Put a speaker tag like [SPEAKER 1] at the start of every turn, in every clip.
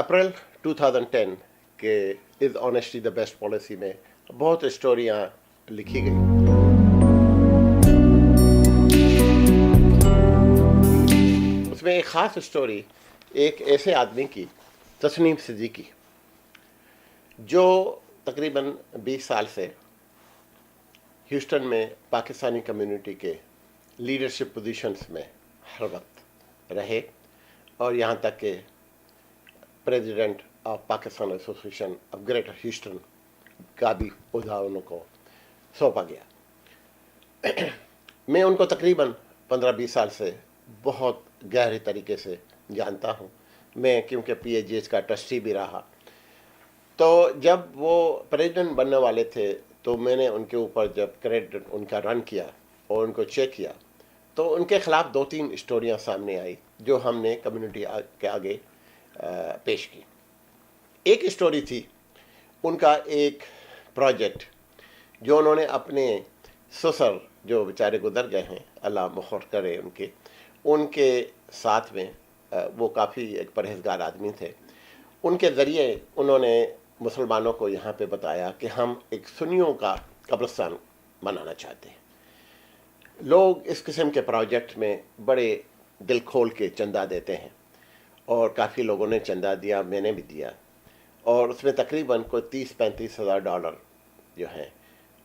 [SPEAKER 1] अप्रैल 2010 के is honestly the best policy में बहुत स्टोरियाँ लिखी गई। उसमें एक ख़ास स्टोरी एक ऐसे आदमी की, तस्नीम सिद्दीकी, जो तकरीबन 20 साल से ह्यूस्टन में पाकिस्तानी कम्युनिटी के लीडरशिप पोजीशंस में हर वक्त रहे और यहाँ तक कि president of Pakistan association of greater Houston का भी ओहदा उनको सौंपा गया। मैं उनको तकरीबन 15-20 साल से बहुत गहरे तरीके से जानता हूँ। मैं क्योंकि PHGH का ट्रस्टी भी रहा, तो जब वो प्रेसिडेंट बनने वाले थे तो मैंने उनके ऊपर जब क्रेडिट उनका रन किया और उनको चेक किया तो उनके ख़िलाफ़ 2-3 स्टोरियाँ सामने आई जो हमने कम्युनिटी के आगे पेश की। एक स्टोरी थी उनका एक प्रोजेक्ट जो उन्होंने अपने ससुर जो बेचारे गुजर गए हैं, अल्लाह मग़फ़िरत करे उनके साथ में, वो काफ़ी एक परहेज़गार आदमी थे। उनके ज़रिए उन्होंने मुसलमानों को यहाँ पे बताया कि हम एक सुन्नियों का कब्रिस्तान बनाना चाहते हैं। लोग इस किस्म के प्रोजेक्ट में बड़े दिल खोल के चंदा देते हैं और काफ़ी लोगों ने चंदा दिया, मैंने भी दिया, और उसमें तकरीबन कोई 30-35 हज़ार डॉलर जो हैं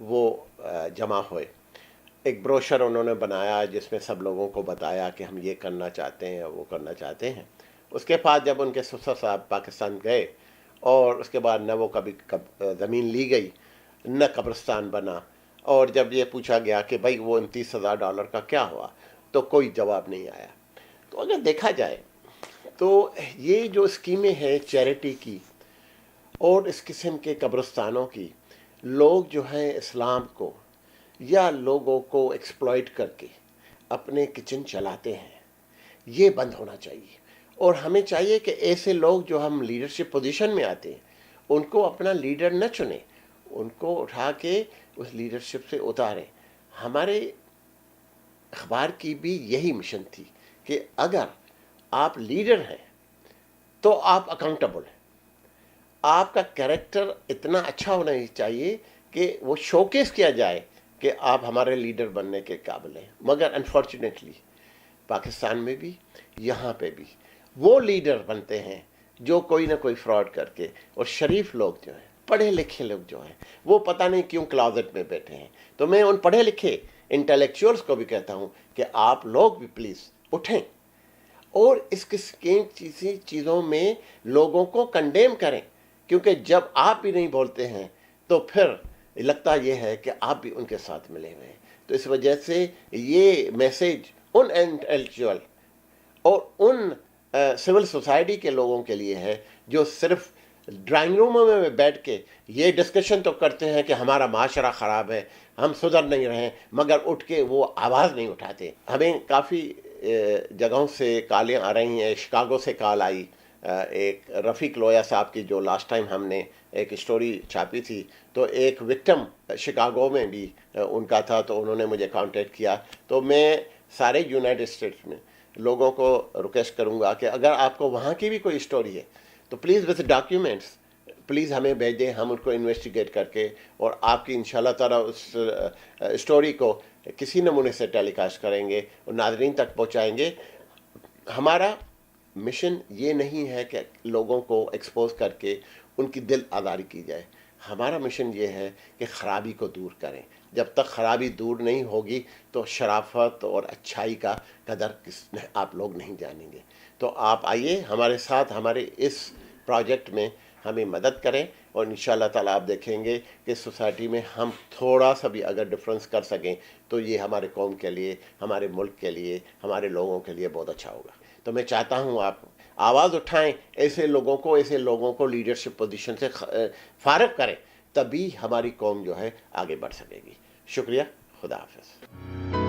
[SPEAKER 1] वो जमा हुए। एक ब्रोशर उन्होंने बनाया जिसमें सब लोगों को बताया कि हम ये करना चाहते हैं, वो करना चाहते हैं। उसके बाद जब उनके ससुर साहब पाकिस्तान गए और उसके बाद न वो कभी ज़मीन ली गई न कब्रिस्तान बना, और जब ये पूछा गया कि भाई वो 29,000 डॉलर का क्या हुआ, तो कोई जवाब नहीं आया। तो अगर देखा जाए तो ये जो स्कीमें हैं चैरिटी की और इस किस्म के कब्रिस्तानों की, लोग जो हैं इस्लाम को या लोगों को एक्सप्लॉइट करके अपने किचन चलाते हैं, ये बंद होना चाहिए। और हमें चाहिए कि ऐसे लोग जो हम लीडरशिप पोजीशन में आते हैं उनको अपना लीडर न चुने, उनको उठा के उस लीडरशिप से उतारें। हमारे अखबार की भी यही मिशन थी कि अगर आप लीडर हैं तो आप अकाउंटेबल हैं, आपका कैरेक्टर इतना अच्छा होना चाहिए कि वो शोकेस किया जाए कि आप हमारे लीडर बनने के काबिल हैं। मगर अनफॉर्चुनेटली पाकिस्तान में भी यहाँ पे भी वो लीडर बनते हैं जो कोई ना कोई फ्रॉड करके, और शरीफ लोग जो हैं, पढ़े लिखे लोग जो हैं, वो पता नहीं क्यों क्लॉजेट में बैठे हैं। तो मैं उन पढ़े लिखे इंटेलेक्चुअल्स को भी कहता हूँ कि आप लोग भी प्लीज़ उठें और इस किसी चीज़ों में लोगों को कंडेम करें, क्योंकि जब आप भी नहीं बोलते हैं तो फिर लगता ये है कि आप भी उनके साथ मिले हुए हैं। तो इस वजह से ये मैसेज उन इंटेलेक्चुअल और उन सिविल सोसाइटी के लोगों के लिए है जो सिर्फ ड्राइंग रूमों में बैठ के ये डिस्कशन तो करते हैं कि हमारा माशरा ख़राब है, हम सुधर नहीं रहे, मगर उठ के वो आवाज़ नहीं उठाते। हमें काफ़ी जगहों से कालें आ रही हैं। शिकागो से कॉल आई एक रफ़ीक लोया साहब की, जो लास्ट टाइम हमने एक स्टोरी छापी थी, तो एक विक्टिम शिकागो में भी उनका था, तो उन्होंने मुझे कांटेक्ट किया। तो मैं सारे यूनाइटेड स्टेट्स में लोगों को रिक्वेस्ट करूंगा कि अगर आपको वहाँ की भी कोई स्टोरी है तो प्लीज़ विद डॉक्यूमेंट्स प्लीज़ हमें भेजें, हम उनको इन्वेस्टिगेट करके और आपकी इंशाल्लाह ताला उस स्टोरी को किसी नमूने से टेलीकास्ट करेंगे और नाज़रीन तक पहुँचाएँगे। हमारा मिशन ये नहीं है कि लोगों को एक्सपोज करके उनकी दिल आज़ारी की जाए। हमारा मिशन ये है कि ख़राबी को दूर करें। जब तक ख़राबी दूर नहीं होगी तो शराफत और अच्छाई का कदर आप लोग नहीं जानेंगे। तो आप आइए हमारे साथ, हमारे इस प्रोजेक्ट में हमें मदद करें और इंशाल्लाह ताला आप देखेंगे कि सोसाइटी में हम थोड़ा सा भी अगर डिफरेंस कर सकें तो ये हमारे कौम के लिए, हमारे मुल्क के लिए, हमारे लोगों के लिए बहुत अच्छा होगा। तो मैं चाहता हूँ आप आवाज़ उठाएं, ऐसे लोगों को लीडरशिप पोजीशन से फारिग करें, तभी हमारी कौम जो है आगे बढ़ सकेगी। शुक्रिया, खुदा हाफ़िज़।